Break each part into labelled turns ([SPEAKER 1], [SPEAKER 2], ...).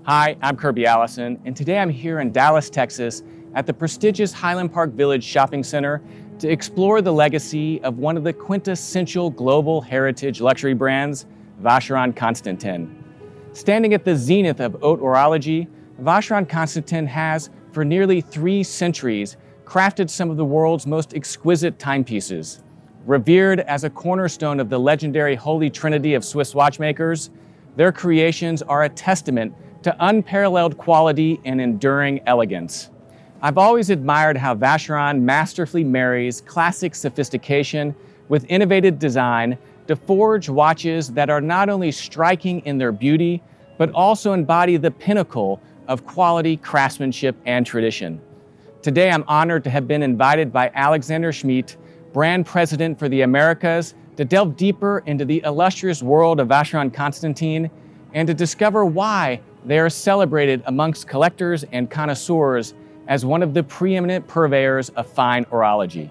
[SPEAKER 1] Hi, I'm Kirby Allison, and today I'm here in Dallas, Texas, at the prestigious Highland Park Village Shopping Center to explore the legacy of one of the quintessential global heritage luxury brands, Vacheron Constantin. Standing at the zenith of haute horology, Vacheron Constantin has, for nearly 3 centuries, crafted some of the world's most exquisite timepieces. Revered as a cornerstone of the legendary Holy Trinity of Swiss watchmakers, their creations are a testament to unparalleled quality and enduring elegance. I've always admired how Vacheron masterfully marries classic sophistication with innovative design to forge watches that are not only striking in their beauty, but also embody the pinnacle of quality, craftsmanship, and tradition. Today, I'm honored to have been invited by Alexander Schmiedt, brand president for the Americas, to delve deeper into the illustrious world of Vacheron Constantin and to discover why they are celebrated amongst collectors and connoisseurs as one of the preeminent purveyors of fine horology.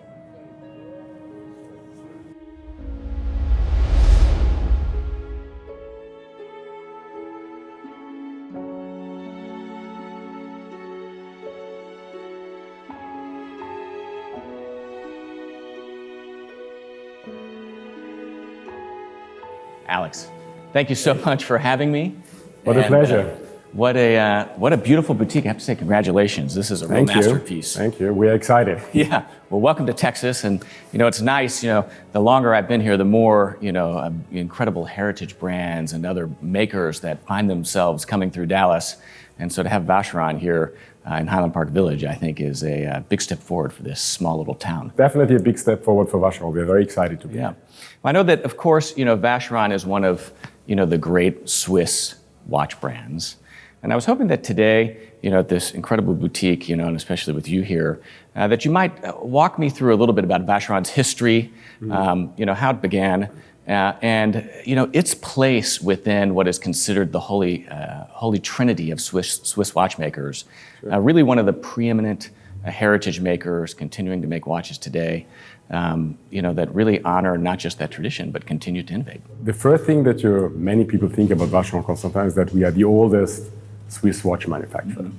[SPEAKER 1] Alex, thank you so much for having me.
[SPEAKER 2] What a pleasure.
[SPEAKER 1] What a beautiful boutique. I have to say congratulations. This is a real masterpiece.
[SPEAKER 2] Thank you. We're excited.
[SPEAKER 1] Yeah. Well, welcome to Texas. And, it's nice, the longer I've been here, the more, incredible heritage brands and other makers that find themselves coming through Dallas. And so to have Vacheron here in Highland Park Village, I think is a big step forward for this small little town.
[SPEAKER 2] Definitely a big step forward for Vacheron. We're very excited to be here.
[SPEAKER 1] Well, I know that, of course, Vacheron is one of, the great Swiss watch brands. And I was hoping that today, at this incredible boutique, and especially with you here, that you might walk me through a little bit about Vacheron's history, how it began, and its place within what is considered the holy trinity of Swiss watchmakers.
[SPEAKER 2] Sure.
[SPEAKER 1] Really one of the preeminent heritage makers continuing to make watches today, that really honor not just that tradition, but continue to innovate.
[SPEAKER 2] The first thing that many people think about Vacheron Constantin is that we are the oldest Swiss watch manufacturer,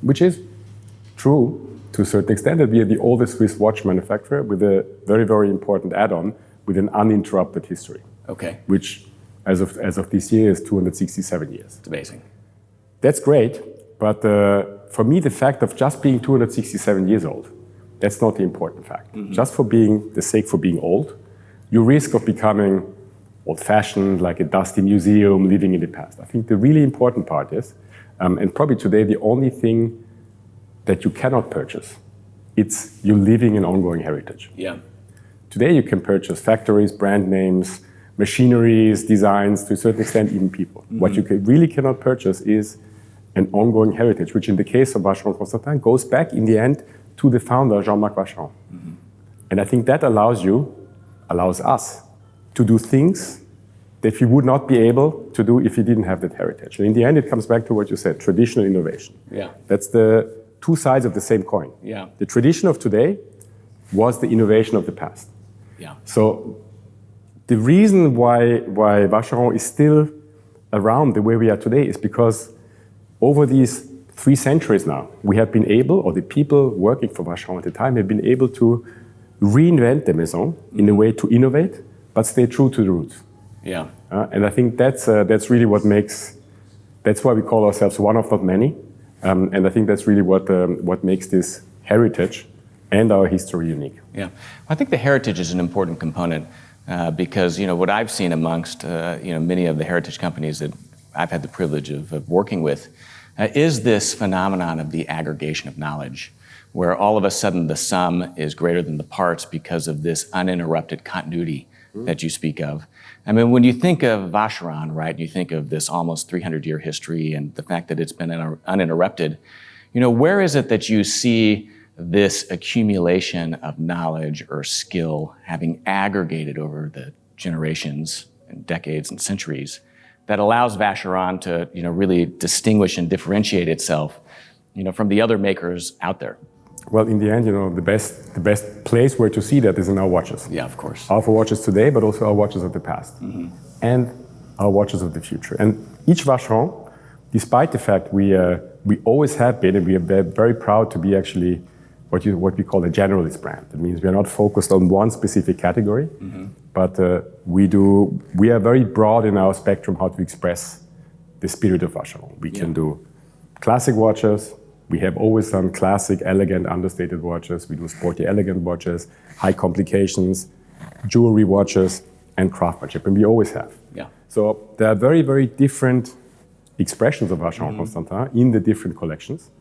[SPEAKER 2] which is true to a certain extent, that we are the oldest Swiss watch manufacturer with a very, very important add-on with an uninterrupted history.
[SPEAKER 1] Okay.
[SPEAKER 2] Which, as of this year, is 267 years.
[SPEAKER 1] It's amazing.
[SPEAKER 2] That's great, but for me, the fact of just being 267 years old, that's not the important fact. Mm-hmm. Just for the sake for being old, you risk of becoming old-fashioned, like a dusty museum living in the past. I think the really important part is, and probably today the only thing that you cannot purchase, it's you living an ongoing heritage.
[SPEAKER 1] Yeah.
[SPEAKER 2] Today you can purchase factories, brand names, machineries, designs, to a certain extent even people. Mm-hmm. What you really cannot purchase is an ongoing heritage, which in the case of Vacheron Constantin goes back in the end to the founder, Jean-Marc Vacheron. Mm-hmm. And I think that allows us to do things that we would not be able to do if we didn't have that heritage. And in the end, it comes back to what you said, traditional innovation.
[SPEAKER 1] Yeah.
[SPEAKER 2] That's the two sides of the same coin.
[SPEAKER 1] Yeah.
[SPEAKER 2] The tradition of today was the innovation of the past.
[SPEAKER 1] Yeah.
[SPEAKER 2] So the reason why Vacheron is still around the way we are today is because over these 3 centuries now, we have been able, or the people working for Vacheron at the time have been able to reinvent the maison in a way to innovate, but stay true to the roots.
[SPEAKER 1] Yeah.
[SPEAKER 2] And I think that's really that's why we call ourselves one of not many. And I think that's really what makes this heritage and our history unique.
[SPEAKER 1] Yeah. Well, I think the heritage is an important component because, what I've seen amongst, many of the heritage companies that I've had the privilege of working with is this phenomenon of the aggregation of knowledge, where all of a sudden the sum is greater than the parts because of this uninterrupted continuity that you speak of. I mean, when you think of Vacheron, right, you think of this almost 300-year history and the fact that it's been uninterrupted, where is it that you see this accumulation of knowledge or skill having aggregated over the generations and decades and centuries that allows Vacheron to, really distinguish and differentiate itself, from the other makers out there?
[SPEAKER 2] Well, in the end, the best place where to see that is in our watches.
[SPEAKER 1] Yeah, of course.
[SPEAKER 2] Our watches today, but also our watches of the past. Mm-hmm. And our watches of the future. And each Vacheron despite the fact we always have been, and we are very proud to be actually what we call a generalist brand. That means we are not focused on one specific category, but we are very broad in our spectrum how to express the spirit of Vacheron. We can do classic watches. We have always done classic, elegant, understated watches. We do sporty, elegant watches, high complications, jewelry watches, and craftsmanship, and we always have.
[SPEAKER 1] Yeah.
[SPEAKER 2] So there are very, very different expressions of Vacheron Constantin in the different collections.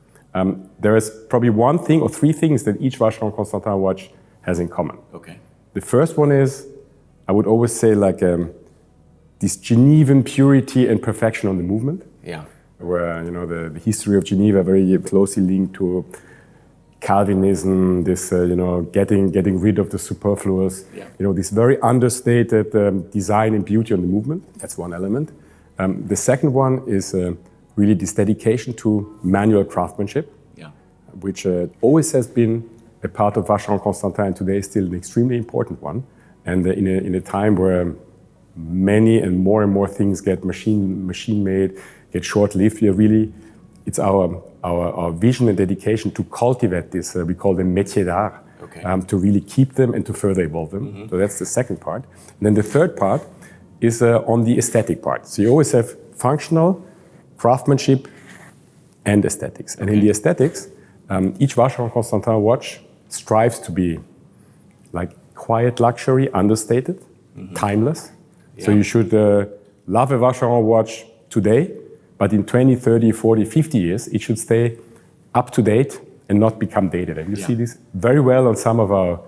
[SPEAKER 2] There is probably one thing or three things that each Vacheron Constantin watch has in common.
[SPEAKER 1] Okay.
[SPEAKER 2] The first one is, I would always say, like this Genevan purity and perfection on the movement.
[SPEAKER 1] Yeah.
[SPEAKER 2] Where the history of Geneva very closely linked to Calvinism, this getting rid of the superfluous, this very understated design and beauty on the movement. That's one element. The second one is really this dedication to manual craftsmanship, which always has been a part of Vacheron Constantin, and today is still an extremely important one. And in a time where many and more things get machine made, get short-lived, it's our vision and dedication to cultivate this, we call them métiers d'art, to really keep them and to further evolve them. So that's the second part. And then the third part is on the aesthetic part. So you always have functional, craftsmanship, and aesthetics. And in the aesthetics, each Vacheron Constantin watch strives to be like quiet luxury, understated, timeless. So you should love a Vacheron watch today, but in 20, 30, 40, 50 years, it should stay up to date and not become dated. And you see this very well on some of our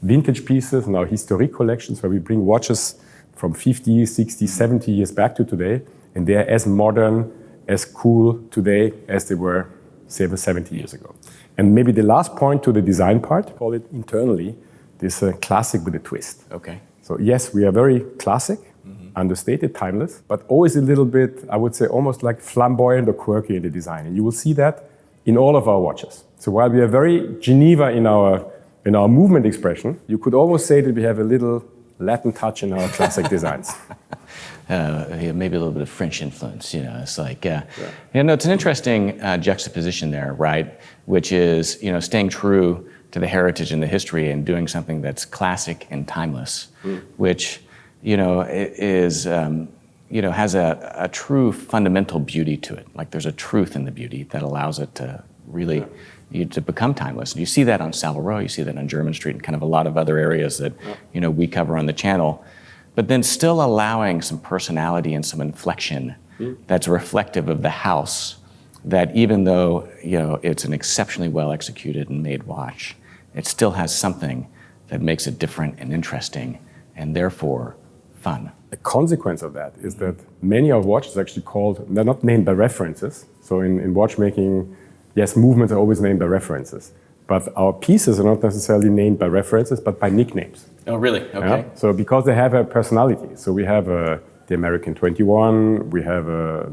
[SPEAKER 2] vintage pieces and our historic collections, where we bring watches from 50, 60, 70 years back to today, and they're as modern, as cool today as they were 70 years ago. And maybe the last point to the design part, call it internally, this classic with a twist.
[SPEAKER 1] Okay.
[SPEAKER 2] So yes, we are very classic, understated, timeless, but always a little bit, I would say, almost like flamboyant or quirky in the design. And you will see that in all of our watches. So while we are very Geneva in our movement expression, you could almost say that we have a little Latin touch in our classic designs.
[SPEAKER 1] Maybe a little bit of French influence, it's like, it's an interesting juxtaposition there, right? Which is, staying true to the heritage and the history and doing something that's classic and timeless, which, is, has a true fundamental beauty to it. Like there's a truth in the beauty that allows it to really, to become timeless. And you see that on Savile Row, you see that on German Street, and kind of a lot of other areas that, we cover on the channel. But then still allowing some personality and some inflection that's reflective of the house, that even though, it's an exceptionally well executed and made watch, it still has something that makes it different and interesting, and therefore fun.
[SPEAKER 2] A consequence of that is that many of watches are actually they're not named by references. So in watchmaking, yes, movements are always named by references, but our pieces are not necessarily named by references, but by nicknames.
[SPEAKER 1] Oh, really? Okay.
[SPEAKER 2] So because they have a personality. So we have the American 21, we have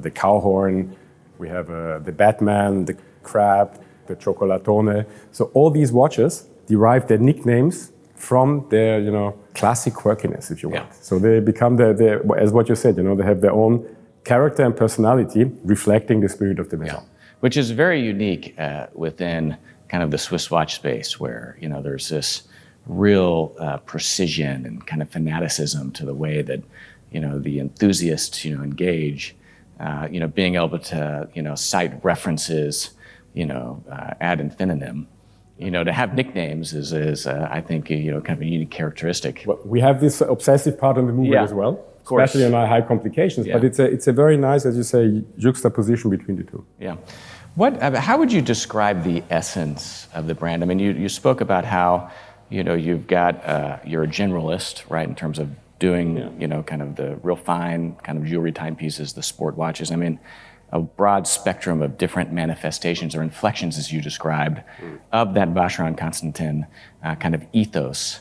[SPEAKER 2] the Cowhorn, we have the Batman, the Crab, the Chocolatone. So all these watches derive their nicknames from their, classic quirkiness, if you want. So they become as what you said, they have their own character and personality reflecting the spirit of the Maison.
[SPEAKER 1] Which is very unique within kind of the Swiss watch space, where, there's this real precision and kind of fanaticism to the way that, the enthusiasts, engage, being able to, cite references, ad infinitum. To have nicknames is I think, kind of a unique characteristic.
[SPEAKER 2] Well, we have this obsessive part on the movement as well, especially on our high complications. But it's a very nice, as you say, juxtaposition between the two.
[SPEAKER 1] Yeah. How would you describe the essence of the brand? I mean, you spoke about how, you've got, you're a generalist, right, in terms of doing, kind of the real fine kind of jewelry timepieces, the sport watches. I mean, a broad spectrum of different manifestations or inflections, as you described, of that Vacheron Constantin kind of ethos.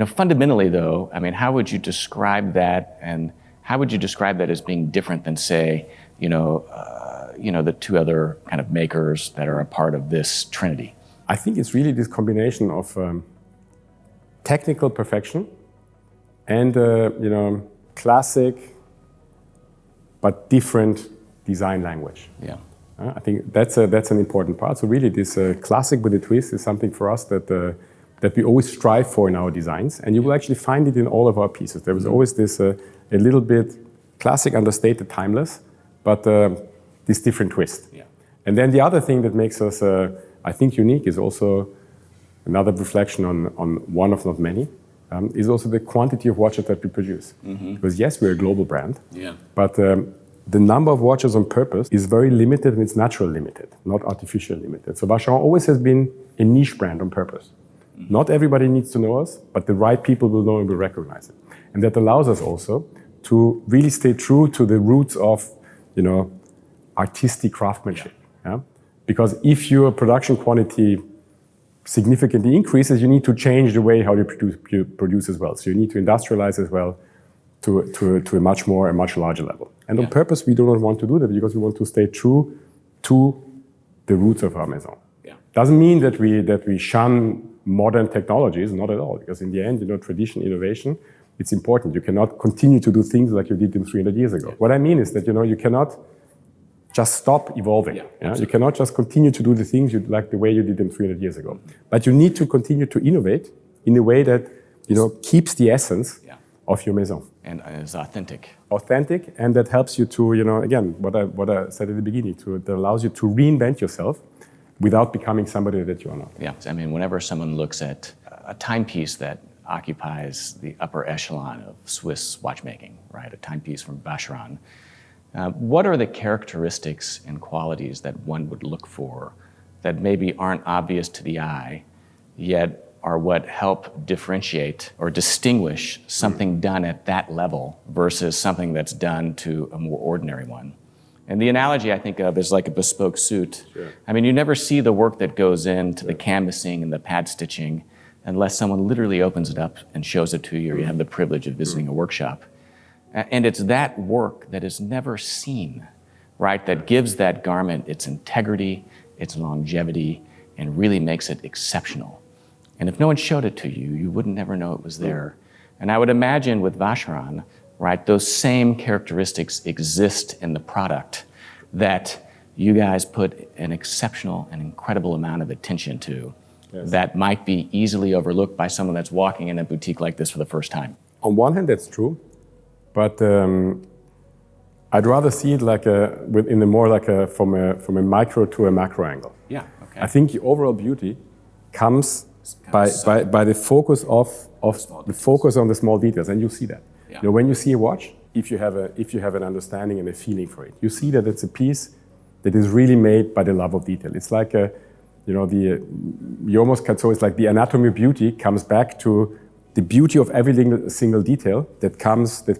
[SPEAKER 1] Fundamentally, though, I mean, how would you describe that, and how would you describe that as being different than, say, the two other kind of makers that are a part of this Trinity?
[SPEAKER 2] I think it's really this combination of technical perfection and, classic but different design language.
[SPEAKER 1] Yeah.
[SPEAKER 2] I think that's an important part. So really, this classic with a twist is something for us that we always strive for in our designs, and you will actually find it in all of our pieces. There was always this a little bit classic, understated, timeless, but this different twist.
[SPEAKER 1] Yeah.
[SPEAKER 2] And then the other thing that makes us, I think, unique is also another reflection on one of not many, is also the quantity of watches that we produce. Because yes, we're a global brand, but the number of watches on purpose is very limited, and it's natural limited, not artificial limited. So Vacheron always has been a niche brand on purpose. Not everybody needs to know us, but the right people will know and will recognize it. And that allows us also to really stay true to the roots of, artistic craftsmanship. Yeah? Because if your production quantity significantly increases, you need to change the way how you produce as well. So you need to industrialize as well to a much larger level. And on purpose, we do not want to do that because we want to stay true to the roots of our maison. Doesn't mean that we shun modern technologies, not at all. Because in the end, tradition, innovation, it's important. You cannot continue to do things like you did them 300 years ago. What I mean is that you cannot just stop evolving. You cannot just continue to do the things like the way you did them 300 years ago. But you need to continue to innovate in a way that keeps the essence of your maison.
[SPEAKER 1] And is authentic.
[SPEAKER 2] Authentic, and that helps you to, again, what I said at the beginning, that allows you to reinvent yourself without becoming somebody that you are not.
[SPEAKER 1] Yeah, I mean, whenever someone looks at a timepiece that occupies the upper echelon of Swiss watchmaking, right, a timepiece from Vacheron, what are the characteristics and qualities that one would look for that maybe aren't obvious to the eye, yet are what help differentiate or distinguish something done at that level versus something that's done to a more ordinary one? And the analogy I think of is like a bespoke suit.
[SPEAKER 2] Sure.
[SPEAKER 1] I mean, you never see the work that goes into the canvassing and the pad stitching unless someone literally opens it up and shows it to you, or you have the privilege of visiting a workshop. And it's that work that is never seen, right, that gives that garment its integrity, its longevity, and really makes it exceptional. And if no one showed it to you, you wouldn't never know it was there. And I would imagine with Vacheron, right, those same characteristics exist in the product that you guys put an exceptional and incredible amount of attention to that might be easily overlooked by someone that's walking in a boutique like this for the first time.
[SPEAKER 2] On one hand, that's true, but I'd rather see it like from a micro to a macro angle.
[SPEAKER 1] Yeah, okay.
[SPEAKER 2] I think the overall beauty comes by the focus focus on the small details, and you see that. Yeah. When you see a watch, if you have an understanding and a feeling for it, you see that it's a piece that is really made by the love of detail. It's like you almost can, so it's like the anatomy of beauty comes back to the beauty of every single detail that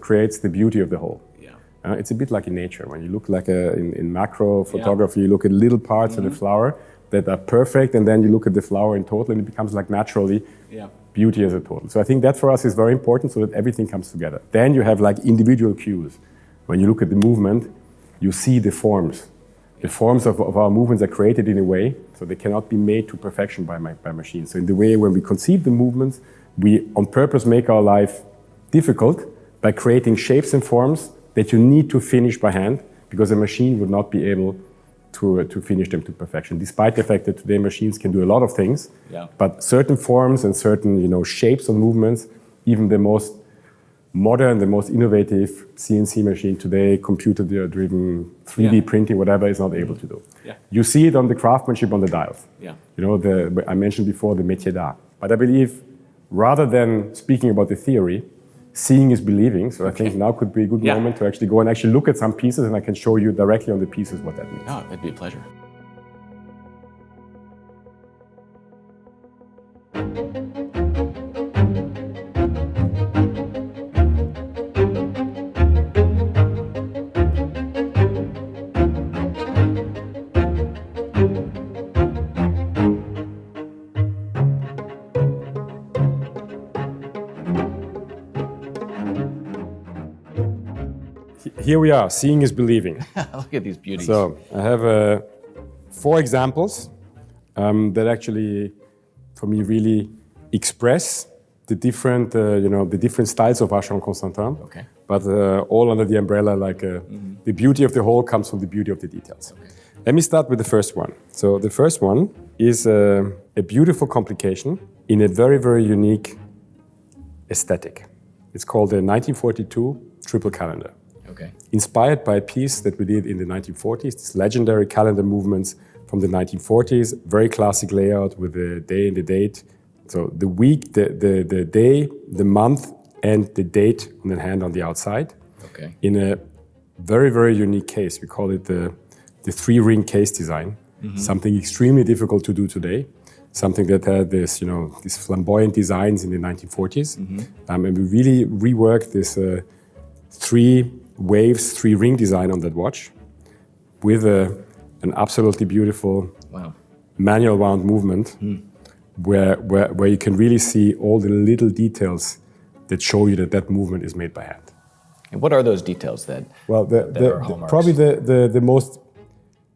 [SPEAKER 2] creates the beauty of the whole. Yeah. It's a bit like in nature. When you look like in macro photography, you look at little parts of the flower that are perfect, and then you look at the flower in total, and it becomes like naturally beauty as a total. So I think that for us is very important, so that everything comes together. Then you have like individual cues. When you look at the movement, you see the forms. The forms of our movements are created in a way, so they cannot be made to perfection by machines. So in the way when we conceive the movements, we on purpose make our life difficult by creating shapes and forms that you need to finish by hand, because a machine would not be able to finish them to perfection, despite the fact that today machines can do a lot of things. Yeah. But certain forms and certain shapes of movements, even the most modern, the most innovative CNC machine today, computer-driven 3D printing, whatever, is not able to do. Yeah. You see it on the craftsmanship on the dials. Yeah. I mentioned before the métier d'art. But I believe, rather than speaking about the theory, seeing is believing. So I think now could be a good moment to actually go and actually look at some pieces, and I can show you directly on the pieces what that means.
[SPEAKER 1] Oh, it'd be a pleasure.
[SPEAKER 2] Here we are, seeing is believing.
[SPEAKER 1] Look at these beauties.
[SPEAKER 2] So I have 4 examples that actually, for me, really express the different, the different styles of Vacheron Constantin.
[SPEAKER 1] Okay.
[SPEAKER 2] but all under the umbrella, the beauty of the whole comes from the beauty of the details. Okay. Let me start with the first one. So the first one is a beautiful complication in a very, very unique aesthetic. It's called the 1942 triple calendar.
[SPEAKER 1] Okay.
[SPEAKER 2] Inspired by a piece that we did in the 1940s, this legendary calendar movements from the 1940s, very classic layout with the day and the date. So the week, the day, the month, and the date on the hand on the outside.
[SPEAKER 1] Okay.
[SPEAKER 2] In a very, very unique case. We call it the three-ring case design. Mm-hmm. Something extremely difficult to do today. Something that had this, these flamboyant designs in the 1940s. Mm-hmm. And we really reworked this three waves, three-ring design on that watch with an absolutely beautiful manual wound movement where you can really see all the little details that show you that movement is made by hand.
[SPEAKER 1] And what are those details that are hallmarks?
[SPEAKER 2] Probably the most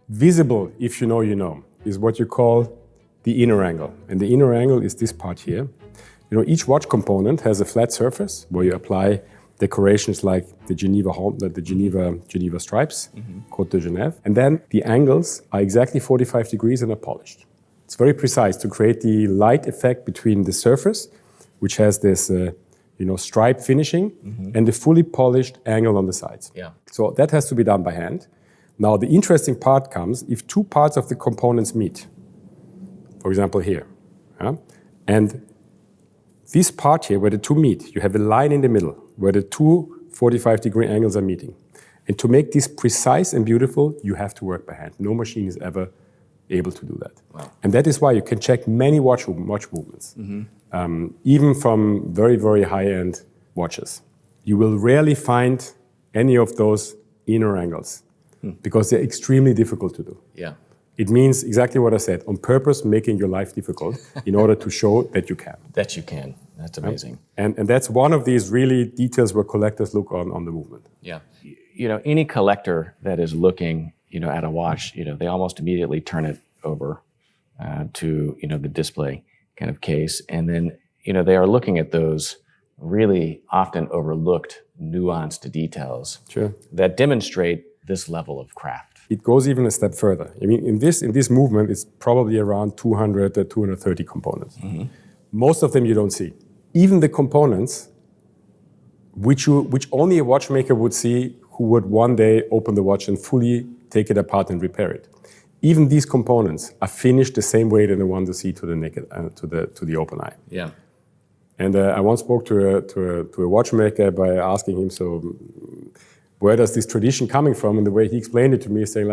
[SPEAKER 2] visible, if you know, is what you call the inner angle. And the inner angle is this part here. Each watch component has a flat surface where you apply decorations like the Geneva stripes, Côte de Genève. And then the angles are exactly 45 degrees and are polished. It's very precise to create the light effect between the surface, which has this stripe finishing, and the fully polished angle on the sides.
[SPEAKER 1] Yeah.
[SPEAKER 2] So that has to be done by hand. Now the interesting part comes if two parts of the components meet. For example here. And this part here, where the two meet, you have a line in the middle, where the two 45-degree angles are meeting. And to make this precise and beautiful, you have to work by hand. No machine is ever able to do that.
[SPEAKER 1] Wow.
[SPEAKER 2] And that is why you can check many watch movements, even from very, very high-end watches. You will rarely find any of those inner angles because they're extremely difficult to do.
[SPEAKER 1] Yeah.
[SPEAKER 2] It means exactly what I said, on purpose making your life difficult in order to show that you can.
[SPEAKER 1] That you can. That's amazing.
[SPEAKER 2] And that's one of these really details where collectors look on the movement.
[SPEAKER 1] Yeah. Any collector that is looking, at a watch, they almost immediately turn it over to, the display kind of case. And then, they are looking at those really often overlooked, nuanced details that demonstrate this level of craft.
[SPEAKER 2] It goes even a step further. I mean, in this movement, it's probably around 200 to 230 components. Mm-hmm. Most of them you don't see. Even the components which only a watchmaker would see who would one day open the watch and fully take it apart and repair it. Even these components are finished the same way than the ones you see to the naked to the open eye.
[SPEAKER 1] Yeah.
[SPEAKER 2] And I once spoke to a watchmaker by asking him, so where does this tradition coming from? And the way he explained it to me is saying,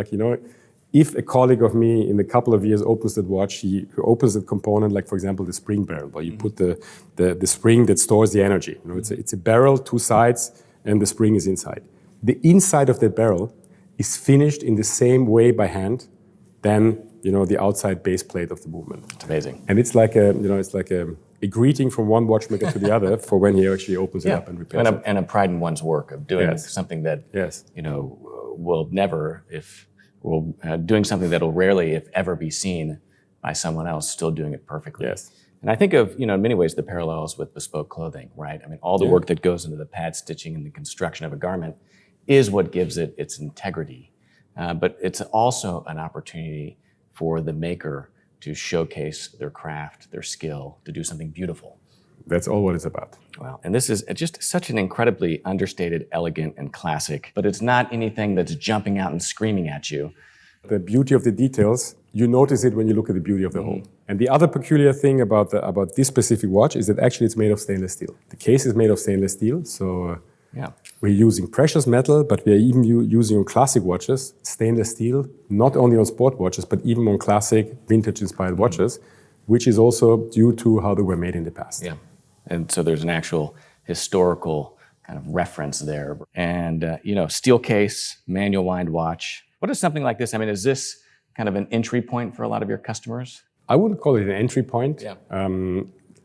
[SPEAKER 2] if a colleague of me in a couple of years opens that watch, he opens the component, like for example the spring barrel, where you put the spring that stores the energy. It's a barrel, two sides, and the spring is inside. The inside of that barrel is finished in the same way by hand than the outside base plate of the movement.
[SPEAKER 1] It's amazing.
[SPEAKER 2] And it's like a greeting from one watchmaker to the other for when he actually opens it up and repairs it.
[SPEAKER 1] And a pride in one's work of doing something that will never, doing something that will rarely, if ever, be seen by someone else, still doing it perfectly.
[SPEAKER 2] Yes.
[SPEAKER 1] And I think of, in many ways, the parallels with bespoke clothing, right? I mean, all the work that goes into the pad stitching and the construction of a garment is what gives it its integrity. But it's also an opportunity for the maker to showcase their craft, their skill, to do something beautiful.
[SPEAKER 2] That's all what it's about.
[SPEAKER 1] Wow. And this is just such an incredibly understated, elegant, and classic, but it's not anything that's jumping out and screaming at you.
[SPEAKER 2] The beauty of the details, you notice it when you look at the beauty of the whole. And the other peculiar thing about this specific watch is that actually it's made of stainless steel. The case is made of stainless steel, so we're using precious metal, but we are even using on classic watches stainless steel, not only on sport watches, but even on classic vintage-inspired watches, which is also due to how they were made in the past.
[SPEAKER 1] Yeah, and so there's an actual historical kind of reference there. And, steel case, manual wind watch. What is something like this? I mean, is this kind of an entry point for a lot of your customers?
[SPEAKER 2] I wouldn't call it an entry point. Yeah.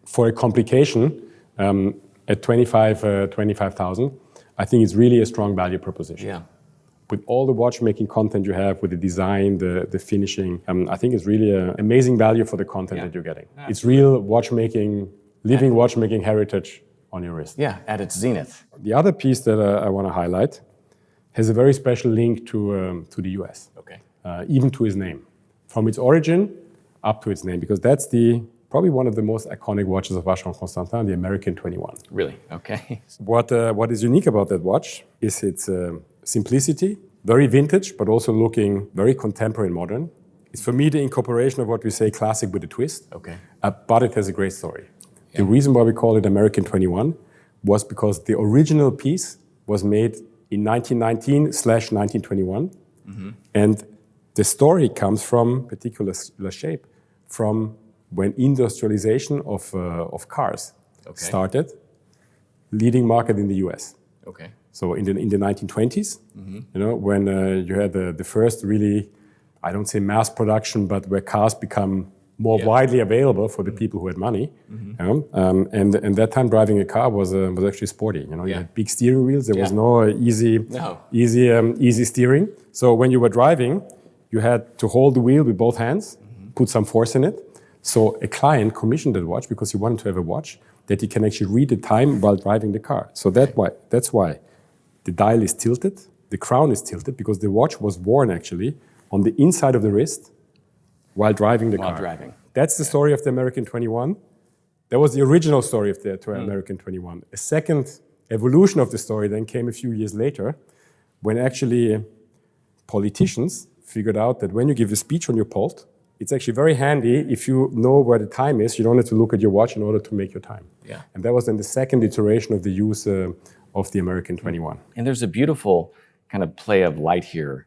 [SPEAKER 2] For a complication, at 25,000, I think it's really a strong value proposition.
[SPEAKER 1] Yeah.
[SPEAKER 2] With all the watchmaking content you have, with the design, the finishing, I think it's really an amazing value for the content that you're getting. It's real watchmaking, living watchmaking heritage on your wrist.
[SPEAKER 1] Yeah, at its zenith.
[SPEAKER 2] The other piece that I want to highlight has a very special link to the US,
[SPEAKER 1] Okay.
[SPEAKER 2] Even to his name, from its origin up to its name, because that's probably one of the most iconic watches of Vacheron Constantin, the American 21.
[SPEAKER 1] Really? Okay.
[SPEAKER 2] What is unique about that watch is its simplicity, very vintage, but also looking very contemporary and modern. It's for me the incorporation of what we say classic with a twist,
[SPEAKER 1] Okay.
[SPEAKER 2] But it has a great story. The reason why we call it American 21 was because the original piece was made in 1919/1921, and the story comes from particular shape from when industrialization of cars started, leading market in the US.
[SPEAKER 1] Okay.
[SPEAKER 2] So in the 1920s, when you had the first really, I don't say mass production, but where cars become more widely available for the people who had money. And that time driving a car was actually sporty. You had big steering wheels. There was no easy steering. So when you were driving, you had to hold the wheel with both hands, put some force in it. So a client commissioned that watch because he wanted to have a watch that he can actually read the time while driving the car. So that's why the dial is tilted, the crown is tilted, because the watch was worn actually on the inside of the wrist while driving the car. That's the story of the American 21. That was the original story of the American 21. A second evolution of the story then came a few years later, when actually politicians figured out that when you give a speech on your pult, it's actually very handy if you know where the time is. You don't have to look at your watch in order to make your time.
[SPEAKER 1] Yeah.
[SPEAKER 2] And that was then the second iteration of the use of the American 21.
[SPEAKER 1] And there's a beautiful kind of play of light here,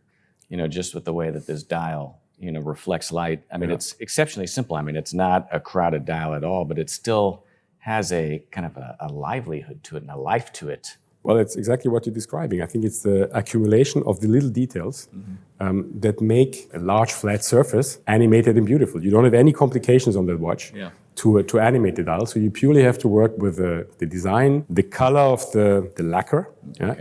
[SPEAKER 1] just with the way that this dial, reflects light. I mean, it's exceptionally simple. I mean, it's not a crowded dial at all, but it still has a kind of a livelihood to it and a life to it.
[SPEAKER 2] Well, it's exactly what you're describing. I think it's the accumulation of the little details that make a large flat surface animated and beautiful. You don't have any complications on that watch to animate the dial. So you purely have to work with the design, the color of the lacquer,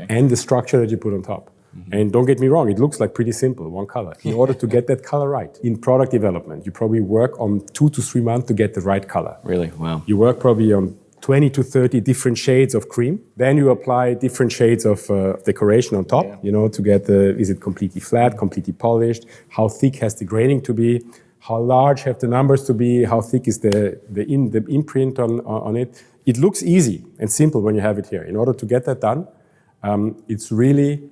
[SPEAKER 2] and the structure that you put on top. And don't get me wrong, it looks like pretty simple, one color. In order to get that color right, in product development, you probably work on 2 to 3 months to get the right color.
[SPEAKER 1] Really? Wow.
[SPEAKER 2] You work probably on 20 to 30 different shades of cream. Then you apply different shades of decoration on top, to get is it completely flat, completely polished, how thick has the graining to be, how large have the numbers to be, how thick is the imprint on it. It looks easy and simple when you have it here. In order to get that done, it's really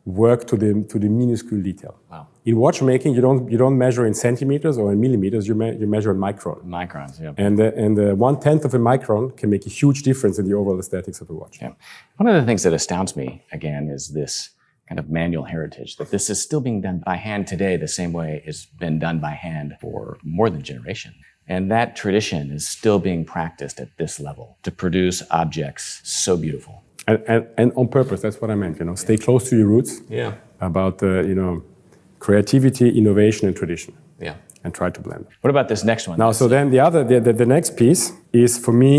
[SPEAKER 2] work to the minuscule detail.
[SPEAKER 1] Wow.
[SPEAKER 2] In watchmaking, you don't measure in centimeters or in millimeters. You measure in micron.
[SPEAKER 1] Microns, yeah.
[SPEAKER 2] And 1/10 of a micron can make a huge difference in the overall aesthetics of a watch.
[SPEAKER 1] Yeah. One of the things that astounds me again is this kind of manual heritage, that this is still being done by hand today the same way it's been done by hand for more than a generation. And that tradition is still being practiced at this level to produce objects so beautiful.
[SPEAKER 2] And on purpose, that's what I meant. Stay close to your roots.
[SPEAKER 1] Yeah.
[SPEAKER 2] About creativity, innovation, and tradition.
[SPEAKER 1] Yeah.
[SPEAKER 2] And try to blend.
[SPEAKER 1] What about this next one?
[SPEAKER 2] Now, so then the next piece is for me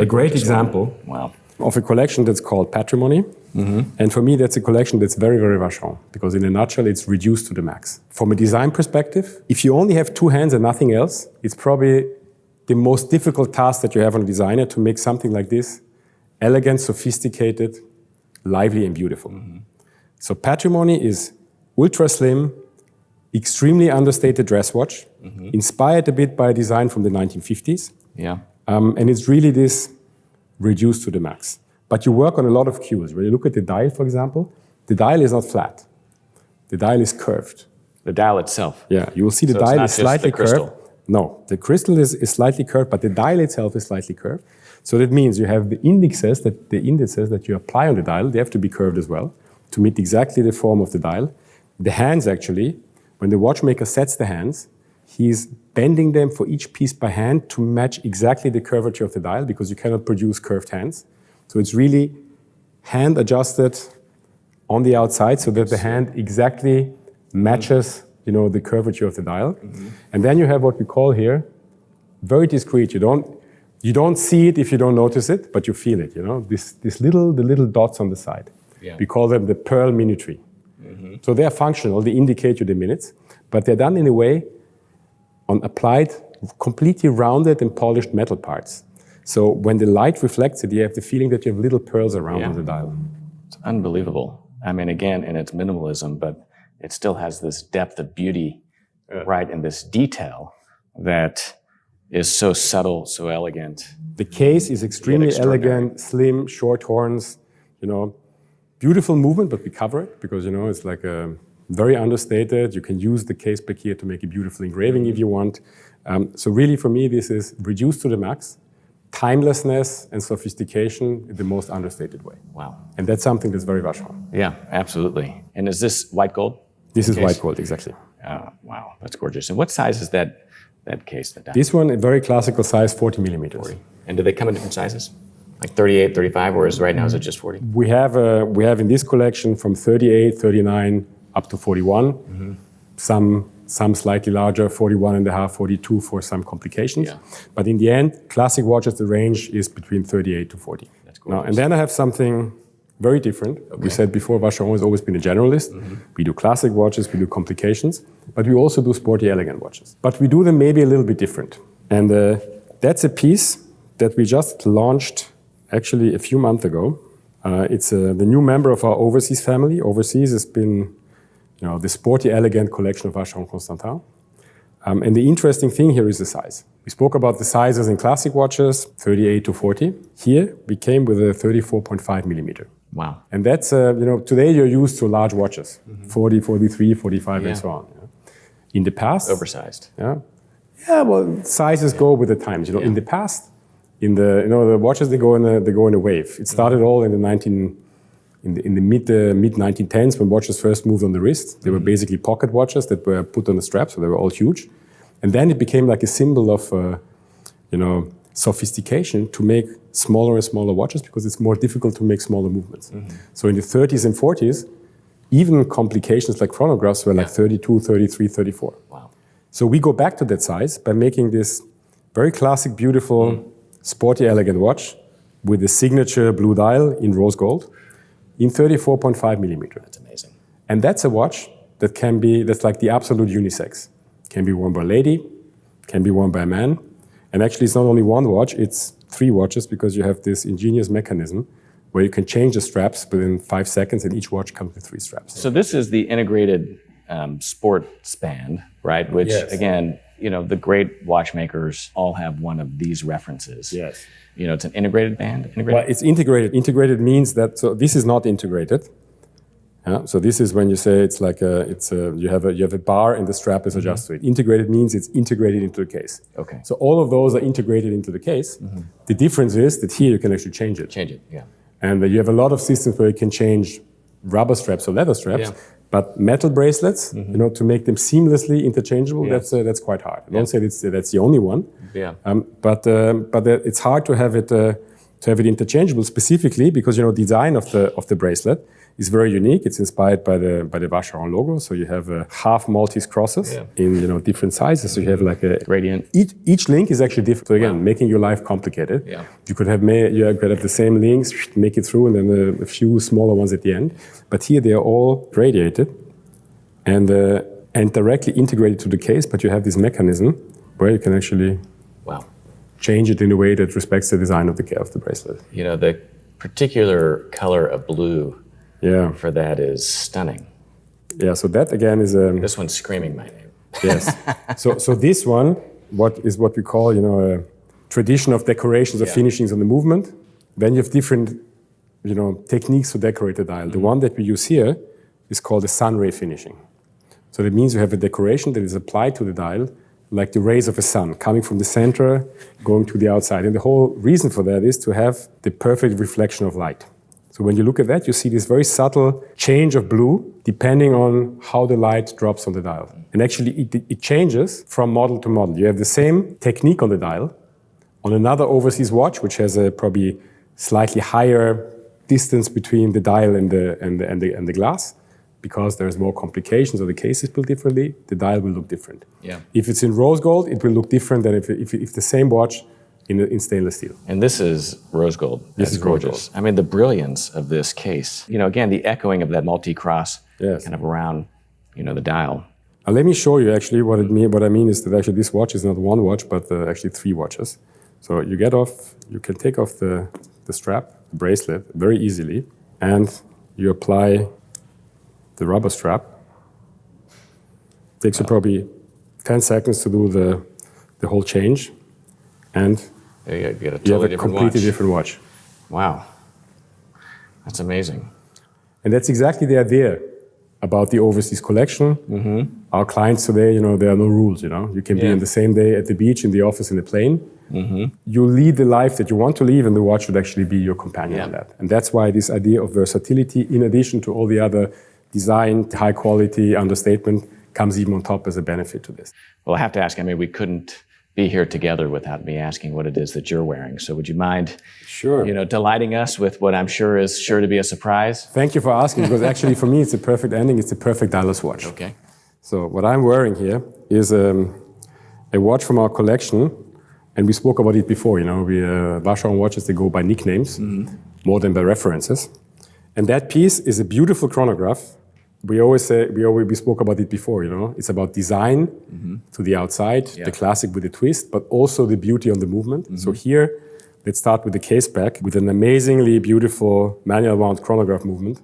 [SPEAKER 2] a great example of a collection that's called Patrimony. And for me, that's a collection that's very, very Vacheron, because in a nutshell, it's reduced to the max. From a design perspective, if you only have 2 hands and nothing else, it's probably the most difficult task that you have on a designer to make something like this elegant, sophisticated, lively, and beautiful. So Patrimony is ultra slim, extremely understated dress watch, inspired a bit by a design from the 1950s.
[SPEAKER 1] Yeah.
[SPEAKER 2] And it's really this reduced to the max. But you work on a lot of cues. When you look at the dial, for example, the dial is not flat. The dial is curved.
[SPEAKER 1] The dial itself.
[SPEAKER 2] Yeah, you will see the dial is slightly curved. No, the crystal is slightly curved, but the dial itself is slightly curved. So that means you have the indices that you apply on the dial, they have to be curved as well to meet exactly the form of the dial. The hands actually, when the watchmaker sets the hands, he's bending them for each piece by hand to match exactly the curvature of the dial, because you cannot produce curved hands. So it's really hand adjusted on the outside so that the hand exactly matches the curvature of the dial. And then you have what we call here, very discreet. You don't see it if you don't notice it, but you feel it, the little dots on the side. Yeah. We call them the pearl minutery. So they are functional, they indicate you the minutes, but they're done in a way on applied, completely rounded and polished metal parts. So when the light reflects it, you have the feeling that you have little pearls around on the dial.
[SPEAKER 1] It's unbelievable. I mean, again, in its minimalism, but it still has this depth of beauty, right, and this detail that is so subtle, so elegant.
[SPEAKER 2] The case is extremely elegant, slim, short horns, beautiful movement, but we cover it because, it's like very understated. You can use the case back here to make a beautiful engraving if you want. So really, for me, this is reduced to the max. Timelessness and sophistication in the most understated way.
[SPEAKER 1] Wow.
[SPEAKER 2] And that's something that's very Vacheron.
[SPEAKER 1] Yeah, absolutely. And is this white gold?
[SPEAKER 2] This is white gold, exactly.
[SPEAKER 1] Wow, that's gorgeous. And what size is that case?
[SPEAKER 2] This one, a very classical size, 40 millimeters.
[SPEAKER 1] 40. And do they come in different sizes? Like 38, 35, or is right now is it just 40?
[SPEAKER 2] We have in this collection from 38, 39 up to 41. Some slightly larger, 41 and a half, 42 for some complications. Yeah. But in the end, classic watches, the range is between 38 to 40.
[SPEAKER 1] That's gorgeous.
[SPEAKER 2] Now, and then I have something very different. Okay. We said before, Vacheron has always been a generalist. We do classic watches, we do complications, but we also do sporty, elegant watches. But we do them maybe a little bit different. And that's a piece that we just launched actually a few months ago. It's the new member of our overseas family. Overseas has been the sporty, elegant collection of Vacheron Constantin. And the interesting thing here is the size. We spoke about the sizes in classic watches, 38 to 40. Here, we came with a 34.5 millimeter.
[SPEAKER 1] Wow.
[SPEAKER 2] And that's, today you're used to large watches, 40, 43, 45, and so on. In the past...
[SPEAKER 1] Oversized.
[SPEAKER 2] Yeah, well, sizes go with the times. In the past, the watches, they go in a wave. It started all in the mid 1910s when watches first moved on the wrist. They were basically pocket watches that were put on the strap, so they were all huge. And then it became like a symbol of, sophistication to make smaller and smaller watches because it's more difficult to make smaller movements. So in the 30s and 40s, even complications like chronographs were like 32, 33, 34.
[SPEAKER 1] Wow.
[SPEAKER 2] So we go back to that size by making this very classic, beautiful, sporty, elegant watch with the signature blue dial in rose gold. In 34.5 millimeter.
[SPEAKER 1] That's amazing.
[SPEAKER 2] And that's a watch that's like the absolute unisex. Can be worn by a lady, can be worn by a man. And actually it's not only one watch, it's 3 watches because you have this ingenious mechanism where you can change the straps within 5 seconds and each watch comes with 3 straps.
[SPEAKER 1] So this is the integrated sport span, right? Which again, the great watchmakers all have one of these references.
[SPEAKER 2] Yes.
[SPEAKER 1] It's an integrated band?
[SPEAKER 2] Well, it's integrated. Integrated means that, so this is not integrated. So this is when you say it's like you have a bar and the strap is adjusted to it. Integrated means it's integrated into the case.
[SPEAKER 1] Okay.
[SPEAKER 2] So all of those are integrated into the case. The difference is that here you can actually change it.
[SPEAKER 1] Change it, yeah.
[SPEAKER 2] And you have a lot of systems where you can change rubber straps or leather straps. Yeah. But metal bracelets, to make them seamlessly interchangeable, that's quite hard. I don't say that's the only one.
[SPEAKER 1] Yeah.
[SPEAKER 2] But it's hard to have it interchangeable specifically because design of the bracelet is very unique. It's inspired by the Vacheron logo. So you have half Maltese crosses in different sizes. So you have like a
[SPEAKER 1] gradient.
[SPEAKER 2] Each link is actually different. So again, making your life complicated.
[SPEAKER 1] Yeah.
[SPEAKER 2] You could have the same links, make it through, and then a few smaller ones at the end. But here they are all radiated and directly integrated to the case. But you have this mechanism where you can actually change it in a way that respects the design of the bracelet.
[SPEAKER 1] The particular color of blue. Yeah. For that is stunning.
[SPEAKER 2] Yeah, so that again is
[SPEAKER 1] this one's screaming my name.
[SPEAKER 2] Yes. So this one, what we call, a tradition of decorations or finishings on the movement. Then you have different, techniques to decorate the dial. The one that we use here is called the sun ray finishing. So that means you have a decoration that is applied to the dial like the rays of a sun coming from the center, going to the outside. And the whole reason for that is to have the perfect reflection of light. So when you look at that, you see this very subtle change of blue depending on how the light drops on the dial. And actually, it changes from model to model. You have the same technique on the dial. On another overseas watch, which has a probably slightly higher distance between the dial and the glass, because there's more complications or the case is built differently, the dial will look different. Yeah. If it's in rose gold, it will look different than if the same watch in stainless steel.
[SPEAKER 1] And this is rose gold. This is gorgeous. I mean, the brilliance of this case. Again, the echoing of that multi-cross kind of around, the dial.
[SPEAKER 2] Let me show you actually what I mean is that actually this watch is not one watch, but actually 3 watches. So you can take off the strap, the bracelet, very easily, and you apply the rubber strap. Takes you probably 10 seconds to do the whole change, and
[SPEAKER 1] you get a
[SPEAKER 2] you
[SPEAKER 1] totally
[SPEAKER 2] have a completely different watch.
[SPEAKER 1] Wow. That's amazing.
[SPEAKER 2] And that's exactly the idea about the overseas collection. Our clients today, there are no rules, You can be in the same day at the beach, in the office, in the plane. You lead the life that you want to live, and the watch should actually be your companion on that. And that's why this idea of versatility, in addition to all the other design, high quality, understatement, comes even on top as a benefit to this.
[SPEAKER 1] Well, I have to ask, we couldn't be here together without me asking what it is that you're wearing. So would you mind, delighting us with what I'm sure is sure to be a surprise?
[SPEAKER 2] Thank you for asking, because actually for me it's a perfect ending. It's a perfect dialer's watch.
[SPEAKER 1] Okay.
[SPEAKER 2] So what I'm wearing here is a watch from our collection, and we spoke about it before. Vacheron watches, they go by nicknames more than by references. And that piece is a beautiful chronograph. We spoke about it before, It's about design to the outside, the classic with a twist, but also the beauty on the movement. So here, let's start with the case back with an amazingly beautiful manual wound chronograph movement.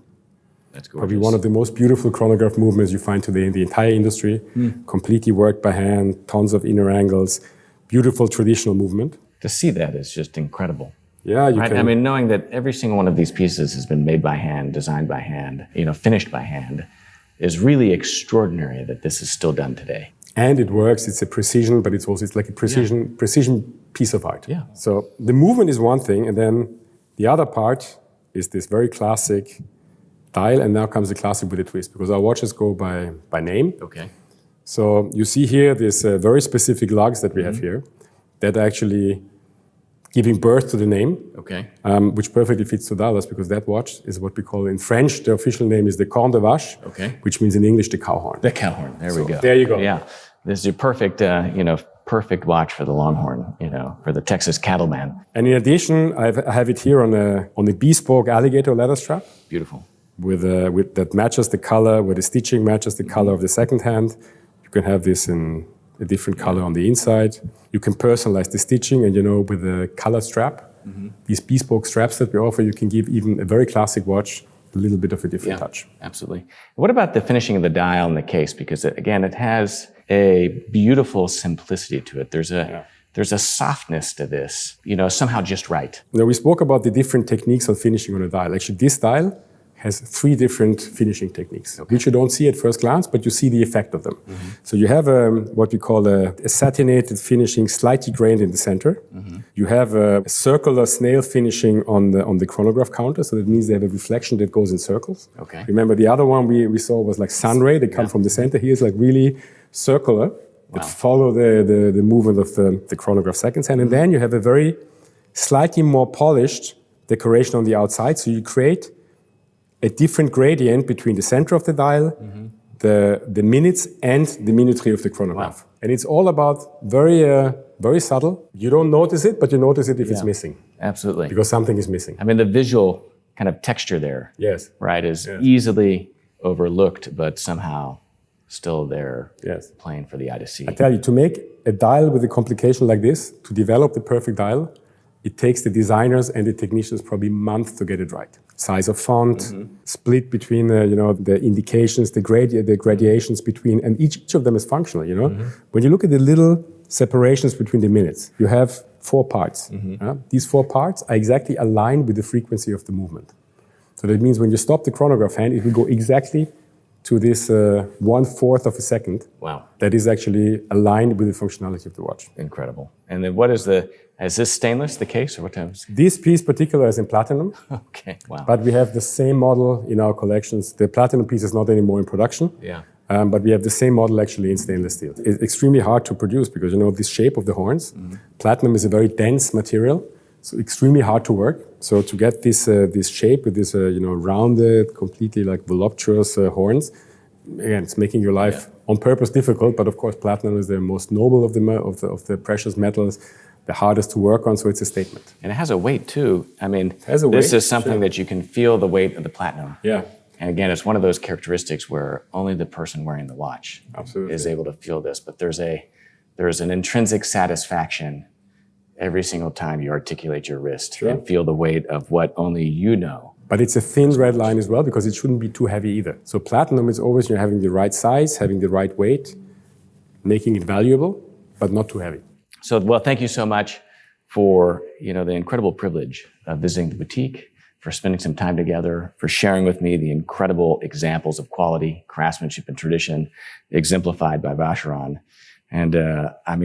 [SPEAKER 1] That's gorgeous.
[SPEAKER 2] Probably one of the most beautiful chronograph movements you find today in the entire industry. Completely worked by hand, tons of inner angles, beautiful traditional movement.
[SPEAKER 1] To see that is just incredible.
[SPEAKER 2] Yeah, you can.
[SPEAKER 1] Knowing that every single one of these pieces has been made by hand, designed by hand, finished by hand, is really extraordinary that this is still done today.
[SPEAKER 2] And it works. It's a precision, but it's like a precision piece of art.
[SPEAKER 1] Yeah.
[SPEAKER 2] So the movement is one thing, and then the other part is this very classic dial, and now comes the classic with a twist, because our watches go by name.
[SPEAKER 1] Okay.
[SPEAKER 2] So you see here this very specific lugs that we have here that actually giving birth to the name, which perfectly fits to dialers, because that watch is what we call in French, the official name is the corne de vache, which means in English the cow horn.
[SPEAKER 1] The cow horn, there we go.
[SPEAKER 2] There you go.
[SPEAKER 1] Yeah, this is a perfect, perfect watch for the longhorn, for the Texas cattleman.
[SPEAKER 2] And in addition, I have it here on a bespoke alligator leather strap.
[SPEAKER 1] Beautiful.
[SPEAKER 2] With that matches the color, where the stitching matches the color of the second hand. You can have this in a different color on the inside. You can personalize the stitching, and with the color strap, these bespoke straps that we offer, you can give even a very classic watch a little bit of a different touch.
[SPEAKER 1] Absolutely. What about the finishing of the dial and the case? Because again, it has a beautiful simplicity to it. There's a softness to this, somehow just right.
[SPEAKER 2] Now, we spoke about the different techniques on finishing on a dial. Actually, this dial has 3 different finishing techniques, which you don't see at first glance, but you see the effect of them. So you have what we call a satinated finishing, slightly grained in the center. You have a circular snail finishing on the chronograph counter, so that means they have a reflection that goes in circles. Remember, the other one we saw was like sunray, they come from the center. Here is like really circular, that follow the movement of the chronograph seconds hand. And then you have a very slightly more polished decoration on the outside, so you create a different gradient between the center of the dial, the minutes, and the minutery of the chronograph. And it's all about very subtle. You don't notice it, but you notice it if it's missing.
[SPEAKER 1] Absolutely.
[SPEAKER 2] Because something is missing.
[SPEAKER 1] The visual kind of texture there, right, is easily overlooked, but somehow still there, plain for the eye to see.
[SPEAKER 2] I tell you, to make a dial with a complication like this, to develop the perfect dial, it takes the designers and the technicians probably months to get it right. Size of font, split between the indications, the gradations between, and each of them is functional. When you look at the little separations between the minutes, you have 4 parts. These 4 parts are exactly aligned with the frequency of the movement. So that means when you stop the chronograph hand, it will go exactly to this 1/4 of a second.
[SPEAKER 1] Wow.
[SPEAKER 2] That is actually aligned with the functionality of the watch.
[SPEAKER 1] Incredible. And then what is this stainless, the case, or what times?
[SPEAKER 2] This piece particular is in platinum.
[SPEAKER 1] Okay, wow.
[SPEAKER 2] But we have the same model in our collections. The platinum piece is not anymore in production. But we have the same model actually in stainless steel. It's extremely hard to produce because, this shape of the horns, platinum is a very dense material, so extremely hard to work. So to get this shape with this, rounded, completely like voluptuous horns, again, it's making your life on purpose difficult. But of course, platinum is the most noble of the precious metals, the hardest to work on. So it's a statement.
[SPEAKER 1] And it has a weight too.
[SPEAKER 2] This
[SPEAKER 1] is something that you can feel the weight of the platinum.
[SPEAKER 2] Yeah.
[SPEAKER 1] And again, it's one of those characteristics where only the person wearing the watch is able to feel this. But there's an intrinsic satisfaction every single time you articulate your wrist
[SPEAKER 2] Sure.
[SPEAKER 1] and feel the weight of what only you know.
[SPEAKER 2] But it's a thin red line as well because it shouldn't be too heavy either. So platinum is always you're having the right size, having the right weight, making it valuable, but not too heavy.
[SPEAKER 1] So, well, thank you so much for, the incredible privilege of visiting the boutique, for spending some time together, for sharing with me the incredible examples of quality, craftsmanship, and tradition exemplified by Vacheron. And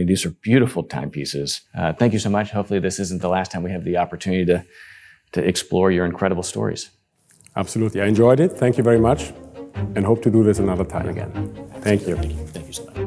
[SPEAKER 1] these are beautiful timepieces. Thank you so much. Hopefully this isn't the last time we have the opportunity to explore your incredible stories.
[SPEAKER 2] Absolutely. I enjoyed it. Thank you very much and hope to do this another time again. Thank you.
[SPEAKER 1] Thank you so much.